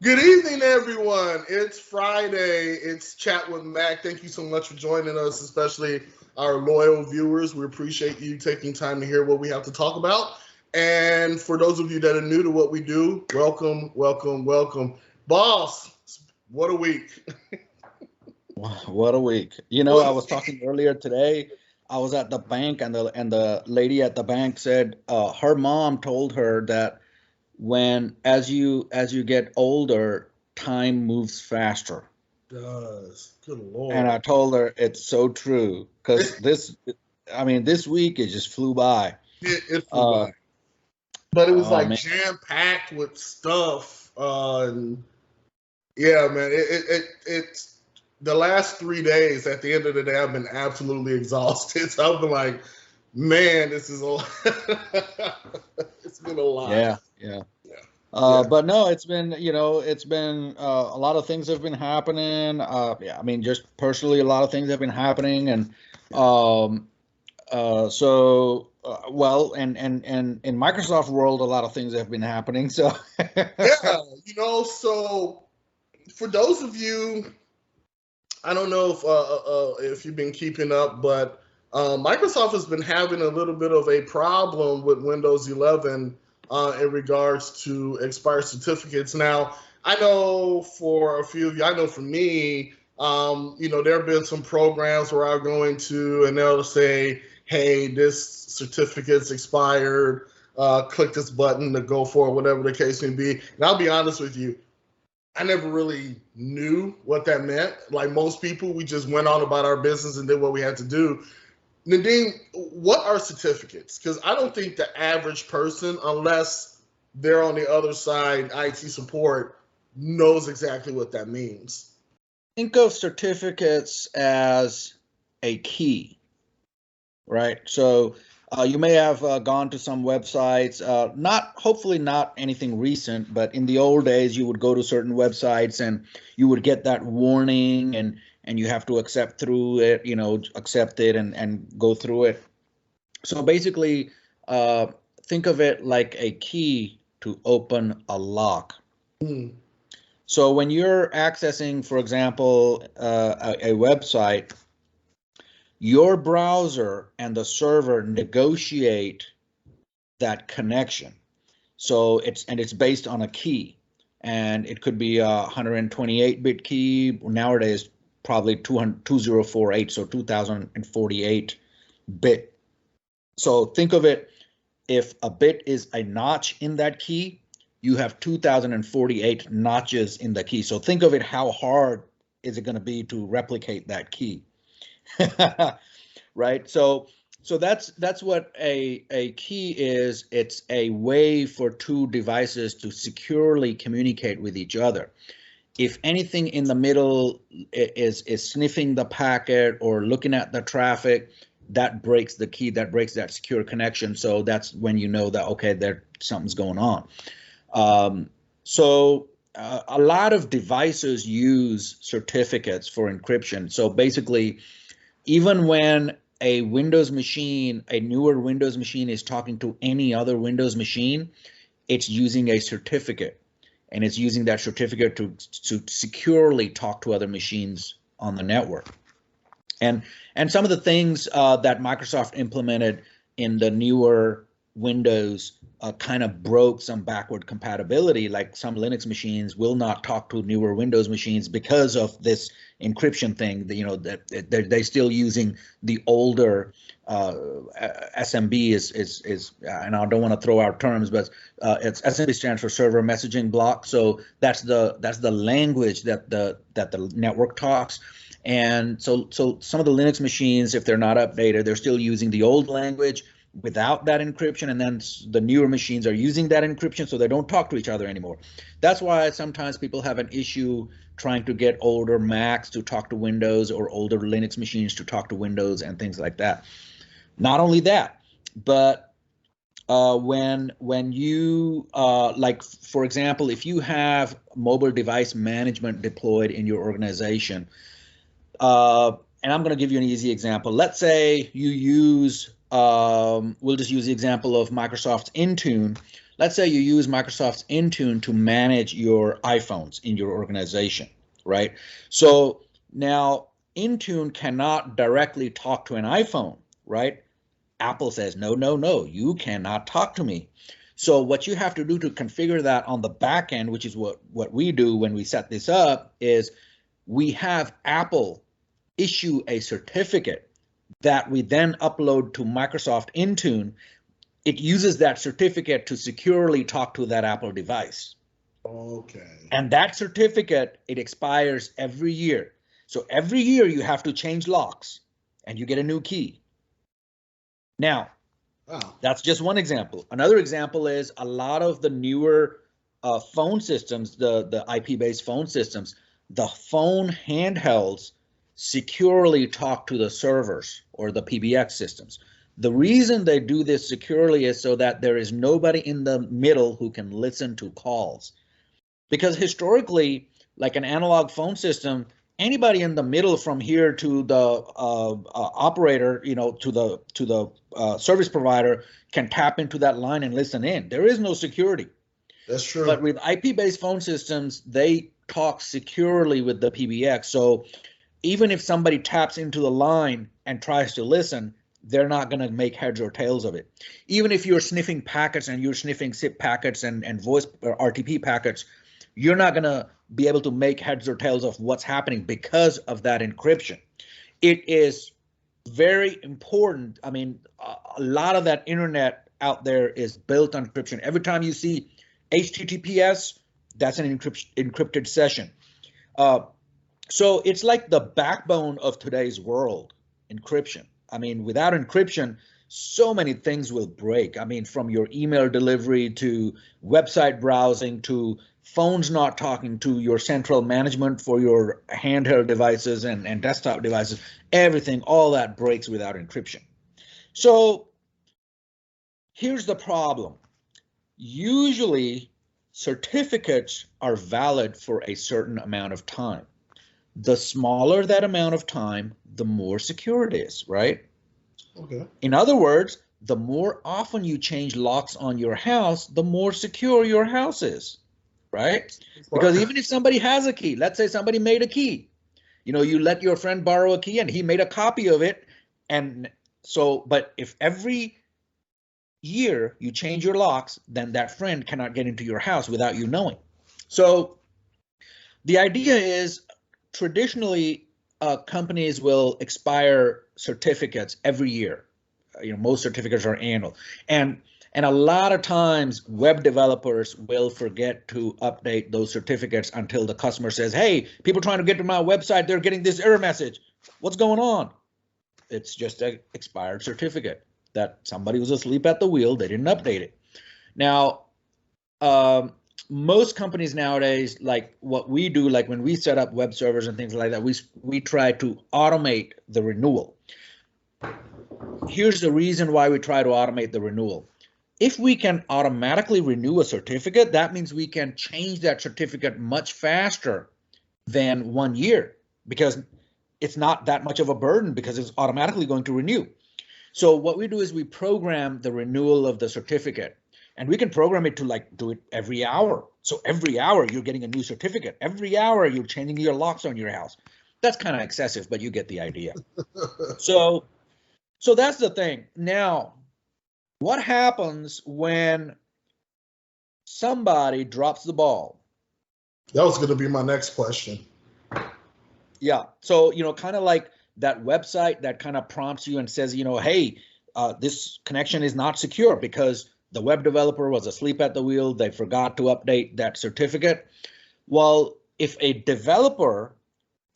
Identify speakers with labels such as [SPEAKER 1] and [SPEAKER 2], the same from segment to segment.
[SPEAKER 1] Good evening, everyone. It's Friday. It's Chat with Mac. Thank you so much for joining us, especially our loyal viewers. We appreciate you taking time to hear what we have to talk about. And for those of you that are new to what we do, welcome, welcome, welcome. Boss, what a week.
[SPEAKER 2] What a week. You know,
[SPEAKER 1] What
[SPEAKER 2] I
[SPEAKER 1] a
[SPEAKER 2] was
[SPEAKER 1] week.
[SPEAKER 2] talking earlier today. I was at the bank and the lady at the bank said her mom told her that when as you get older, time moves faster.
[SPEAKER 1] Does. Good
[SPEAKER 2] And I
[SPEAKER 1] Lord.
[SPEAKER 2] told her it's so true because this week it just flew by.
[SPEAKER 1] It flew
[SPEAKER 2] Uh,
[SPEAKER 1] by. But it was
[SPEAKER 2] oh
[SPEAKER 1] like
[SPEAKER 2] man,
[SPEAKER 1] jam packed with stuff. And yeah, man. It's the last 3 days. At the end of the day, I've been absolutely exhausted. So I've been like, man, this is a it's been a lot.
[SPEAKER 2] yeah, yeah.
[SPEAKER 1] Yeah, yeah.
[SPEAKER 2] But no, it's been a lot of things have been happening. Yeah, I mean, just personally, a lot of things have been happening, and um, well, and in Microsoft world, a lot of things have been happening. So,
[SPEAKER 1] Yeah, so for those of you, I don't know if you've been keeping up, but Microsoft has been having a little bit of a problem with Windows 11 in regards to expired certificates. Now, I know for a few of you, I know for me, there have been some programs where I'll go into and they'll say, "Hey, this certificate's expired. Click this button to go for it," whatever the case may be. And I'll be honest with you, I never really knew what that meant. Like most people, we just went on about our business and did what we had to do. Nadine, what are certificates? Because I don't think the average person, unless they're on the other side, IT support, knows exactly what that means.
[SPEAKER 2] think of certificates as a key, right? So you may have gone to some websites, not hopefully not anything recent, but in the old days you would go to certain websites and you would get that warning and you have to accept through it, accept it and go through it. So basically, uh, think of it like a key to open a lock.
[SPEAKER 1] Hmm.
[SPEAKER 2] So when you're accessing, for example, a website, your browser and the server negotiate that connection. So it's based on a key, and it could be a 128-bit key. Nowadays, probably 2048, so 2048 bit. So think of it, if a bit is a notch in that key, you have 2048 notches in the key. So think of it, how hard is it going to be to replicate that key? Right? So that's what a key is. It's a way for two devices to securely communicate with each other. If anything in the middle is sniffing the packet or looking at the traffic, that breaks the key, that breaks that secure connection. So that's when you know that, okay, there something's going on. So a lot of devices use certificates for encryption. So basically, even when a Windows machine, a newer Windows machine, is talking to any other Windows machine, it's using a certificate, and it's using that certificate to securely talk to other machines on the network. And and some of the things that Microsoft implemented in the newer Windows kind of broke some backward compatibility. Like some Linux machines will not talk to newer Windows machines because of this encryption thing. That they're still using the older SMB is and I don't want to throw out terms, but it's SMB stands for server messaging block. So that's the language that the network talks. And so some of the Linux machines, if they're not updated, they're still using the old language without that encryption, and then the newer machines are using that encryption, so they don't talk to each other anymore. That's why sometimes people have an issue trying to get older Macs to talk to Windows or older Linux machines to talk to Windows and things like that. Not only that, but when you like, for example, if you have mobile device management deployed in your organization, and I'm going to give you an easy example. Let's say you use, we'll just use the example of Microsoft's Intune. let's say you use Microsoft's Intune to manage your iPhones in your organization, right? So now Intune cannot directly talk to an iPhone, right? Apple says, no, no, no, you cannot talk to me. So what you have to do to configure that on the back end, which is what we do when we set this up, is we have Apple issue a certificate that we then upload to Microsoft Intune. It uses that certificate to securely talk to that Apple device.
[SPEAKER 1] Okay.
[SPEAKER 2] And that certificate, it expires every year. So every year you have to change locks and you get a new key. Now, that's just one example. Another example is a lot of the newer phone systems, the IP-based phone systems, the phone handhelds securely talk to the servers or the PBX systems. The reason they do this securely is so that there is nobody in the middle who can listen to calls. Because historically, like an analog phone system, anybody in the middle from here to the operator, to the service provider can tap into that line and listen in. There is no security.
[SPEAKER 1] That's true.
[SPEAKER 2] But with IP-based phone systems, they talk securely with the PBX. So even if somebody taps into the line and tries to listen, they're not going to make heads or tails of it. Even if you're sniffing packets and you're sniffing SIP packets and voice or RTP packets, you're not going to be able to make heads or tails of what's happening because of that encryption. It is very important. I mean, a lot of that internet out there is built on encryption. Every time you see HTTPS, that's an encrypted session. So it's like the backbone of today's world, encryption. I mean, without encryption, so many things will break. I mean, from your email delivery to website browsing to phones not talking to your central management for your handheld devices and desktop devices, everything, all that breaks without encryption. So here's the problem. Usually, certificates are valid for a certain amount of time. The smaller that amount of time, the more secure it is, right?
[SPEAKER 1] Okay.
[SPEAKER 2] In other words, the more often you change locks on your house, the more secure your house is, right? Because even if somebody has a key, let's say somebody made a key, you let your friend borrow a key and he made a copy of it. And so, but if every year you change your locks, then that friend cannot get into your house without you knowing. So the idea is, traditionally, companies will expire certificates every year. Most certificates are annual, and a lot of times web developers will forget to update those certificates until the customer says, "Hey, people trying to get to my website, they're getting this error message. What's going on?" It's just an expired certificate that somebody was asleep at the wheel. They didn't update it. Now, most companies nowadays, like what we do, like when we set up web servers and things like that, we try to automate the renewal. Here's the reason why we try to automate the renewal. If we can automatically renew a certificate, that means we can change that certificate much faster than 1 year, because it's not that much of a burden because it's automatically going to renew. So what we do is we program the renewal of the certificate. And we can program it to do it every hour. So every hour you're getting a new certificate. Every hour you're changing your locks on your house. That's kind of excessive, but you get the idea. So that's the thing. Now, what happens when somebody drops the ball?
[SPEAKER 1] That was going to be my next question.
[SPEAKER 2] Yeah. So, kind of like that website that kind of prompts you and says, hey, this connection is not secure because the web developer was asleep at the wheel. They forgot to update that certificate. Well, if a developer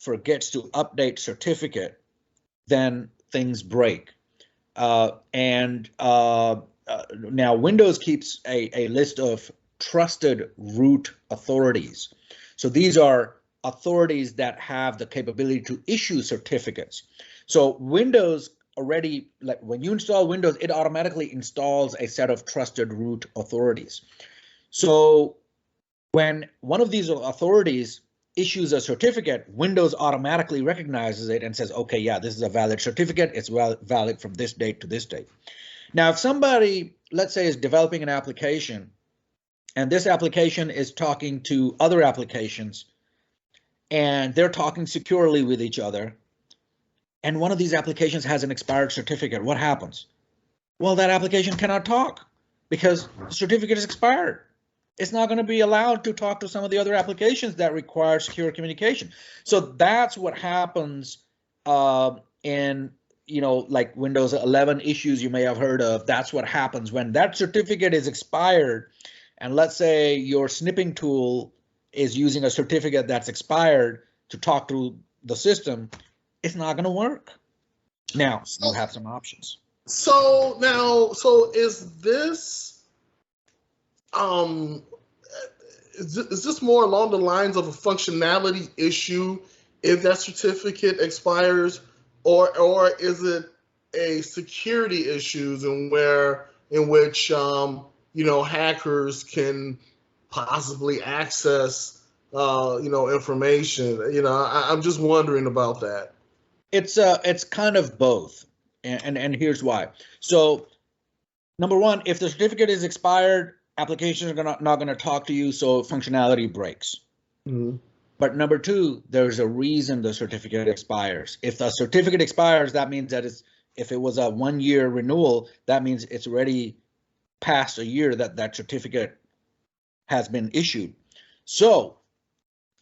[SPEAKER 2] forgets to update certificate, then things break. Now Windows keeps a list of trusted root authorities. So these are authorities that have the capability to issue certificates. So Windows already, like when you install Windows, it automatically installs a set of trusted root authorities. So when one of these authorities issues a certificate, Windows automatically recognizes it and says, okay, yeah, this is a valid certificate. It's valid from this date to this date. Now, if somebody, let's say, is developing an application and this application is talking to other applications, and they're talking securely with each other, and one of these applications has an expired certificate, what happens? Well, that application cannot talk because the certificate is expired. It's not going to be allowed to talk to some of the other applications that require secure communication. So that's what happens in, like Windows 11 issues you may have heard of. That's what happens when that certificate is expired. And let's say your snipping tool is using a certificate that's expired to talk to the system. It's not going to work. Now, you have some options.
[SPEAKER 1] So is this is this more along the lines of a functionality issue if that certificate expires, or is it a security issues in which hackers can possibly access information? I'm just wondering about that.
[SPEAKER 2] It's kind of both, and here's why. So, number one, if the certificate is expired, applications are not going to talk to you, so functionality breaks.
[SPEAKER 1] Mm-hmm.
[SPEAKER 2] But number two, there's a reason the certificate expires. If the certificate expires, that means that if it was a 1-year renewal, that means it's already past a year that that certificate has been issued. So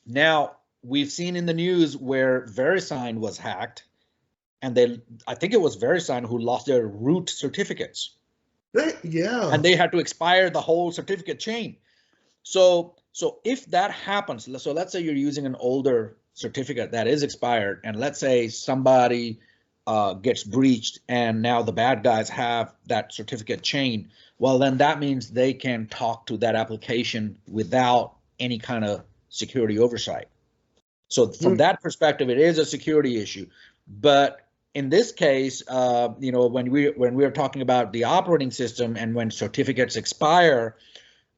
[SPEAKER 2] now we've seen in the news where VeriSign was hacked, and I think it was VeriSign who lost their root certificates.
[SPEAKER 1] Yeah.
[SPEAKER 2] And they had to expire the whole certificate chain. So if that happens, so let's say you're using an older certificate that is expired, and let's say somebody gets breached and now the bad guys have that certificate chain, well, then that means they can talk to that application without any kind of security oversight. So from that perspective, it is a security issue. But in this case, when we're talking about the operating system and when certificates expire,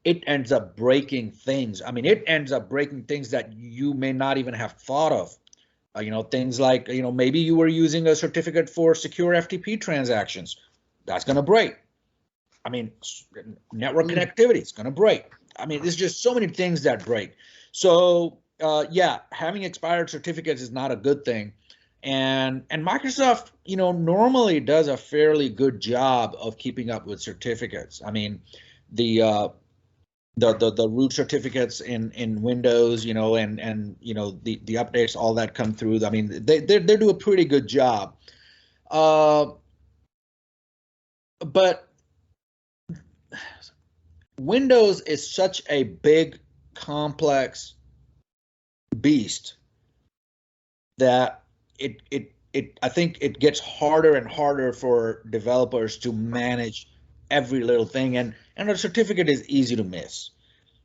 [SPEAKER 2] it ends up breaking things. I mean, it ends up breaking things that you may not even have thought of. Things like, maybe you were using a certificate for secure FTP transactions. That's going to break. I mean, network connectivity is going to break. I mean, there's just so many things that break. So, yeah, having expired certificates is not a good thing. And Microsoft, normally does a fairly good job of keeping up with certificates. I mean, the root certificates in Windows, and the updates, all that come through. I mean, they do a pretty good job. But Windows is such a big, complex beast that I think it gets harder and harder for developers to manage every little thing, and a certificate is easy to miss.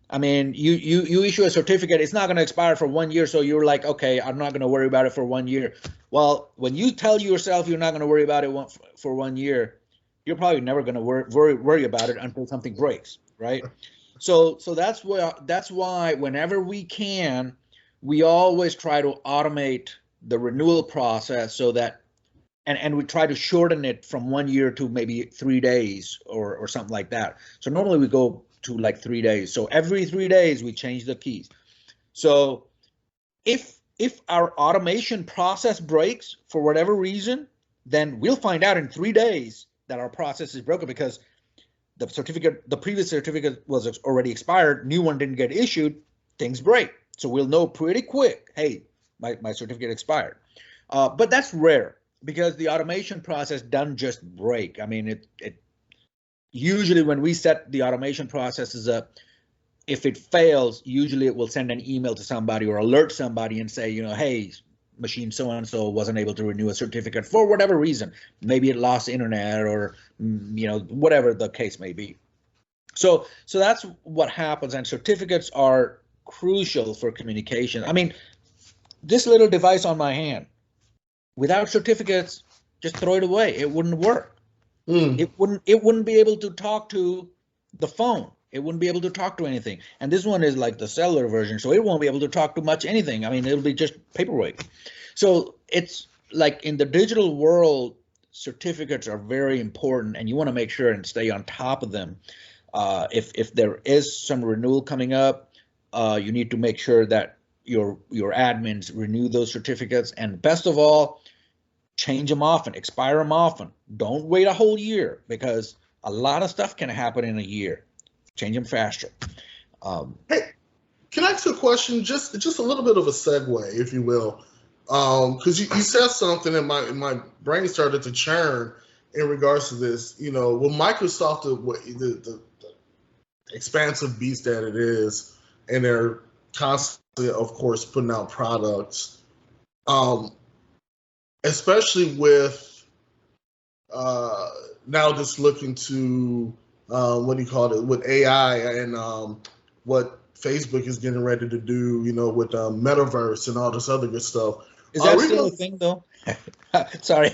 [SPEAKER 2] I mean, you issue a certificate, it's not going to expire for 1 year, so you're like, okay, I'm not going to worry about it for 1 year. Well, when you tell yourself you're not going to worry about it for 1 year, you're probably never going to worry about it until something breaks, right? So that's why whenever we can, we always try to automate the renewal process so that, and we try to shorten it from 1 year to maybe 3 days or something like that. So normally we go to like 3 days. So every 3 days we change the keys. So if our automation process breaks for whatever reason, then we'll find out in 3 days that our process is broken because the previous certificate was already expired, new one didn't get issued, things break. So we'll know pretty quick, hey, my certificate expired. But that's rare because the automation process doesn't just break. I mean, it usually when we set the automation processes up, if it fails, usually it will send an email to somebody or alert somebody and say, hey, machine so-and-so wasn't able to renew a certificate for whatever reason. Maybe it lost internet or, whatever the case may be. So that's what happens, and certificates are crucial for communication. I mean, this little device on my hand, without certificates, just throw it away. It wouldn't work. It wouldn't be able to talk to the phone. It wouldn't be able to talk to anything. And this one is like the cellular version, so it won't be able to talk to much anything. I mean, it'll be just paperweight. So it's like in the digital world, certificates are very important, and you want to make sure and stay on top of them. If there is some renewal coming up, you need to make sure that your admins renew those certificates, and best of all, change them often, expire them often. Don't wait a whole year, because a lot of stuff can happen in a year. Change them faster.
[SPEAKER 1] Hey, can I ask you a question? Just a little bit of a segue, if you will, because you said something, and my brain started to churn in regards to this. You know, with Microsoft, the expansive beast that it is, and they're constantly, of course, putting out products. Especially with now just looking to what do you call it, with AI and what Facebook is getting ready to do, you know, with metaverse and all this other good stuff.
[SPEAKER 2] Is that still a thing, though? Sorry.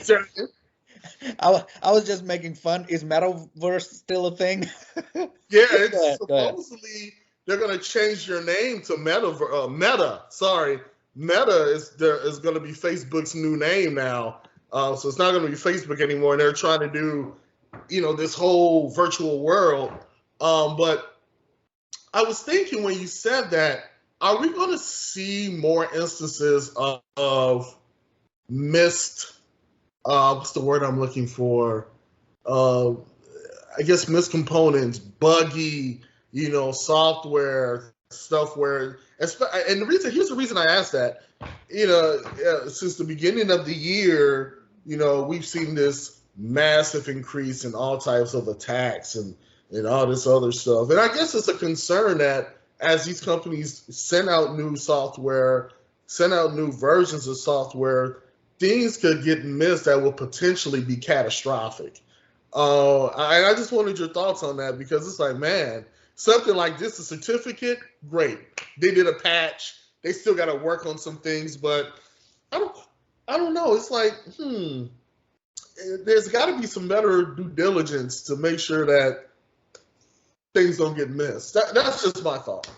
[SPEAKER 2] I was just making fun. Is metaverse still a thing?
[SPEAKER 1] Yeah, it's supposedly they're going to change your name to Meta. Sorry, Meta is going to be Facebook's new name now. So it's not going to be Facebook anymore. And they're trying to do, you know, this whole virtual world. But I was thinking when you said that, are we going to see more instances of missed? What's the word I'm looking for? I guess missed components, buggy, you know, software stuff where, and here's the reason I asked that, you know, since the beginning of the year, you know, we've seen this massive increase in all types of attacks and all this other stuff. And I guess it's a concern that as these companies send out new software, send out new versions of software, things could get missed that will potentially be catastrophic. I just wanted your thoughts on that, because it's like, man, something like this, a certificate, great. They did a patch. They still got to work on some things, but I don't know. It's like, there's got to be some better due diligence to make sure that things don't get missed. That's just my thought.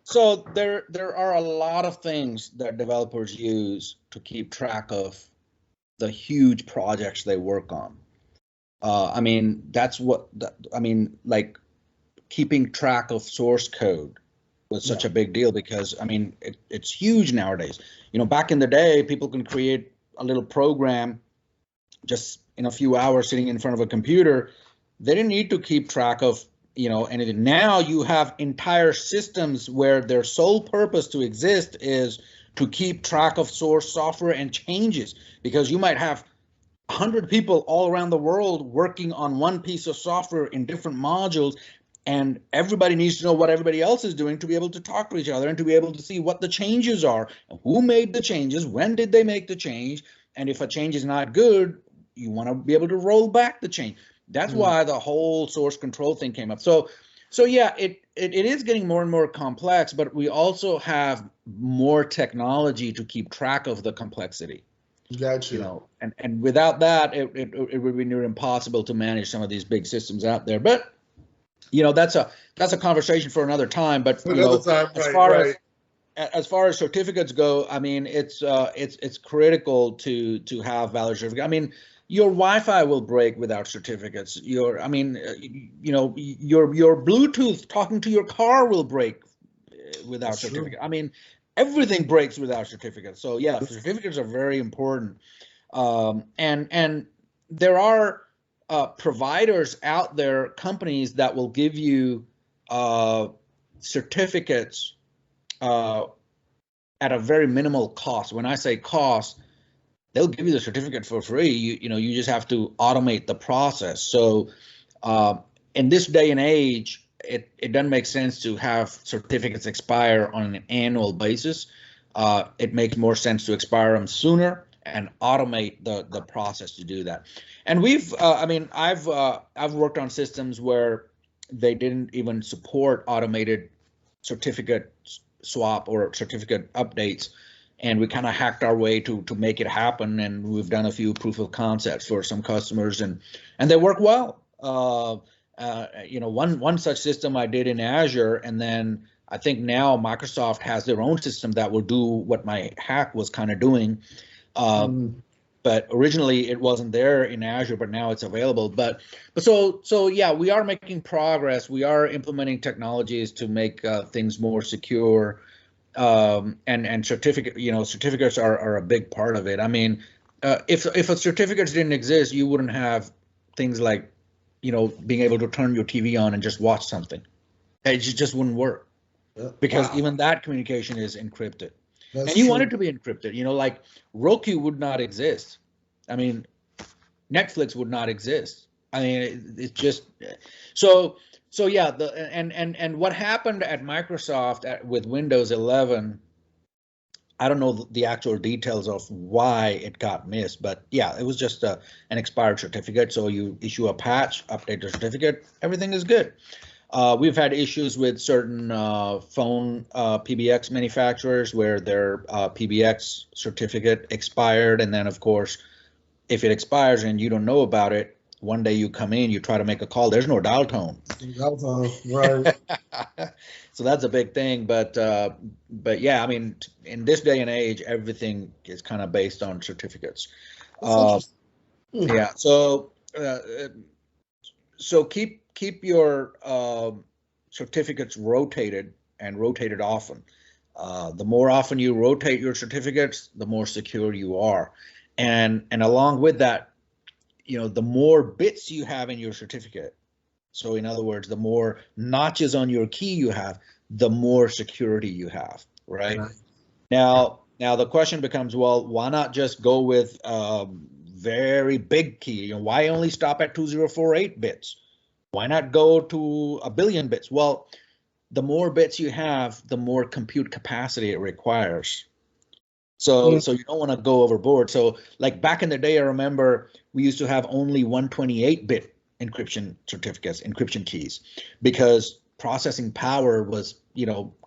[SPEAKER 2] So there are a lot of things that developers use to keep track of the huge projects they work on. I mean, like keeping track of source code was such a big deal, because I mean, it's huge nowadays. You know, back in the day, people can create a little program just in a few hours sitting in front of a computer. They didn't need to keep track of, you know, anything. Now you have entire systems where their sole purpose to exist is to keep track of source software and changes, because you might have 100 people all around the world working on one piece of software in different modules, and everybody needs to know what everybody else is doing to be able to talk to each other and to be able to see what the changes are, who made the changes, when did they make the change, and if a change is not good, you want to be able to roll back the change. That's why the whole source control thing came up. So yeah, it is getting more and more complex, but we also have more technology to keep track of the complexity.
[SPEAKER 1] Gotcha.
[SPEAKER 2] You know, and without that, it would be near impossible to manage some of these big systems out there. But you know, that's a conversation for another time. But you know, as far as certificates go, I mean, it's critical to have valid certificates. I mean, your Wi-Fi will break without certificates. You know, your Bluetooth talking to your car will break without certificate. I mean, everything breaks without certificates. So yeah, certificates are very important. And there are providers out there, companies that will give you certificates at a very minimal cost. When I say cost, they'll give you the certificate for free. You know, you just have to automate the process. So in this day and age, it doesn't make sense to have certificates expire on an annual basis. It makes more sense to expire them sooner and automate the process to do that. And I've worked on systems where they didn't even support automated certificate swap or certificate updates, and we kind of hacked our way to make it happen. And we've done a few proof of concepts for some customers, and they work well. You know, one such system I did in Azure, and then I think now Microsoft has their own system that will do what my hack was kind of doing. but originally it wasn't there in Azure, but now it's available. But yeah, we are making progress. We are implementing technologies to make things more secure, and certificates are a big part of it. I mean, if a certificates didn't exist, you wouldn't have things like, being able to turn your TV on and just watch something. It just wouldn't work, because even that communication is encrypted.
[SPEAKER 1] That's
[SPEAKER 2] And you want
[SPEAKER 1] true.
[SPEAKER 2] it to be encrypted. Like Roku would not exist. I mean, Netflix would not exist. I mean, it's just so yeah. And what happened at Microsoft with Windows 11, I don't know the actual details of why it got missed, but yeah, it was just an expired certificate. So you issue a patch, update the certificate, everything is good. We've had issues with certain phone PBX manufacturers where their PBX certificate expired, and then of course, if it expires and you don't know about it, one day you come in, you try to make a call, there's no dial tone.
[SPEAKER 1] Right.
[SPEAKER 2] So that's a big thing, but yeah, I mean, in this day and age, everything is kind of based on certificates.
[SPEAKER 1] That's interesting.
[SPEAKER 2] Yeah, so keep your certificates rotated, and rotated often. The more often you rotate your certificates, the more secure you are, and along with that, the more bits you have in your certificate. So in other words, the more notches on your key you have, the more security you have, right? Now the question becomes, well, why not just go with very big key? Why only stop at 2048 bits? Why not go to a billion bits? Well, the more bits you have, the more compute capacity it requires. So you don't want to go overboard. So like back in the day, I remember we used to have only 128-bit encryption certificates, encryption keys, because processing power was,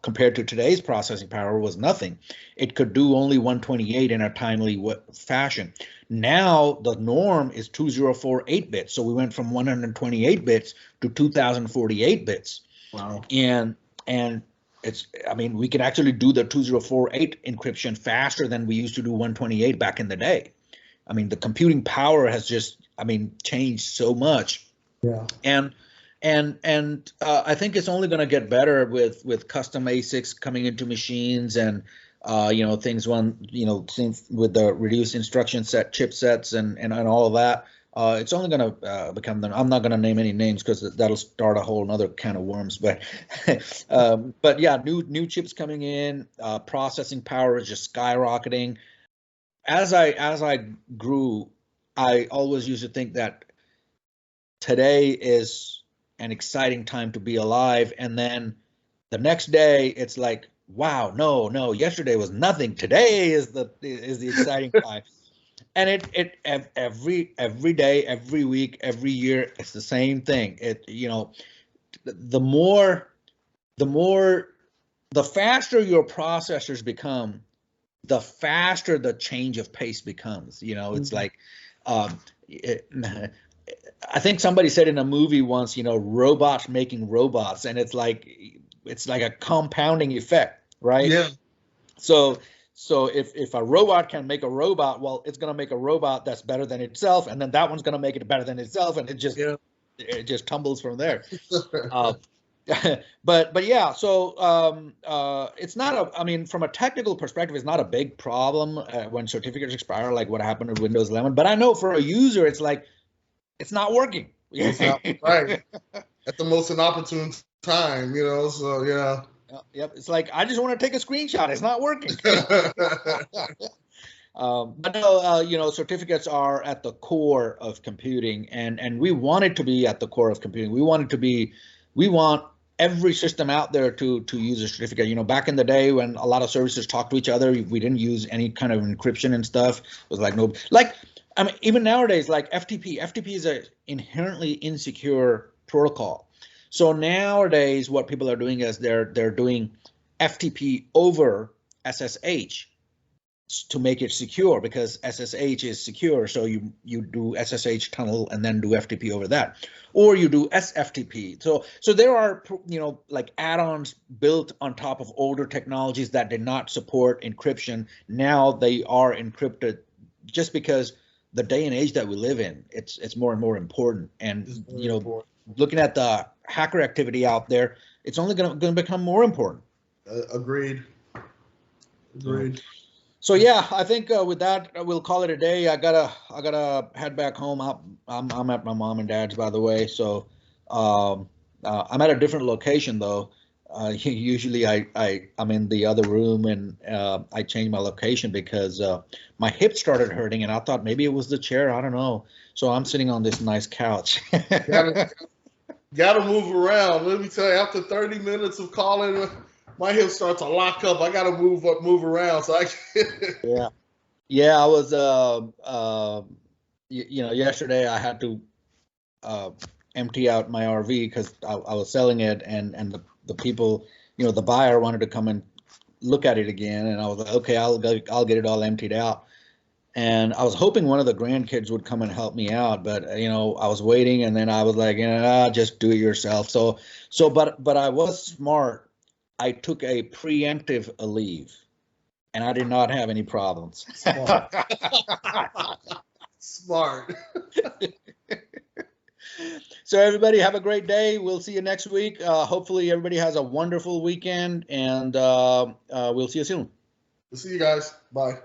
[SPEAKER 2] compared to today's processing power, was nothing. It could do only 128 in a timely fashion. Now the norm is 2048 bits. So we went from 128 bits to 2048 bits.
[SPEAKER 1] Wow.
[SPEAKER 2] And we can actually do the 2048 encryption faster than we used to do 128 back in the day. I mean, the computing power has just, changed so much.
[SPEAKER 1] Yeah.
[SPEAKER 2] And I think it's only going to get better with custom ASICs coming into machines, and things with the reduced instruction set chipsets and all of that. It's only going to become them. I'm not going to name any names because that'll start a whole other can of worms. But but yeah, new chips coming in. Processing power is just skyrocketing. As I grew, I always used to think that today is an exciting time to be alive, and then the next day it's like, wow, no, yesterday was nothing. Today is the exciting time. And every day, every week, every year, it's the same thing. The faster your processors become, the faster the change of pace becomes. It's like, I think somebody said in a movie once, robots making robots, and it's like a compounding effect, right?
[SPEAKER 1] Yeah.
[SPEAKER 2] So if a robot can make a robot, well, it's going to make a robot that's better than itself, and then that one's going to make it better than itself, and it just tumbles from there. But yeah, so it's not from a technical perspective, it's not a big problem when certificates expire, like what happened with Windows 11. But I know for a user, it's like, it's not working.
[SPEAKER 1] It's not, right. At the most inopportune time, so yeah.
[SPEAKER 2] Yep. It's like, I just want to take a screenshot. It's not working. But no, certificates are at the core of computing, and we want it to be at the core of computing. We want every system out there to use a certificate. Back in the day when a lot of services talked to each other, we didn't use any kind of encryption and stuff. It was like, no, like, even nowadays, like FTP is an inherently insecure protocol. So nowadays, what people are doing is they're doing FTP over SSH to make it secure, because SSH is secure. So you do SSH tunnel and then do FTP over that, or you do SFTP. So there are like add-ons built on top of older technologies that did not support encryption. Now they are encrypted just because the day and age that we live in, it's more and more important. And you know,
[SPEAKER 1] Important.
[SPEAKER 2] looking at the hacker activity out there, it's only going to become more important.
[SPEAKER 1] Agreed.
[SPEAKER 2] So yeah, I think with that we'll call it a day. I gotta head back home. I'm at my mom and dad's, by the way. So I'm at a different location though. Usually I'm in the other room, and I changed my location because my hip started hurting, and I thought maybe it was the chair. I don't know. So I'm sitting on this nice couch.
[SPEAKER 1] Gotta move around. Let me tell you, after 30 minutes of calling, my hips start to lock up. I gotta move around. So
[SPEAKER 2] Yeah. Yeah, I was you know, yesterday I had to empty out my RV because I was selling it, and the people, you know, the buyer wanted to come and look at it again, and I was like, okay, I'll get it all emptied out. And I was hoping one of the grandkids would come and help me out, but you know, I was waiting, and then I was like, you know, just do it yourself. But I was smart. I took a preemptive leave, and I did not have any problems.
[SPEAKER 1] Smart. Smart.
[SPEAKER 2] So everybody have a great day. We'll see you next week. Hopefully everybody has a wonderful weekend, and we'll see you soon.
[SPEAKER 1] We'll see you guys. Bye.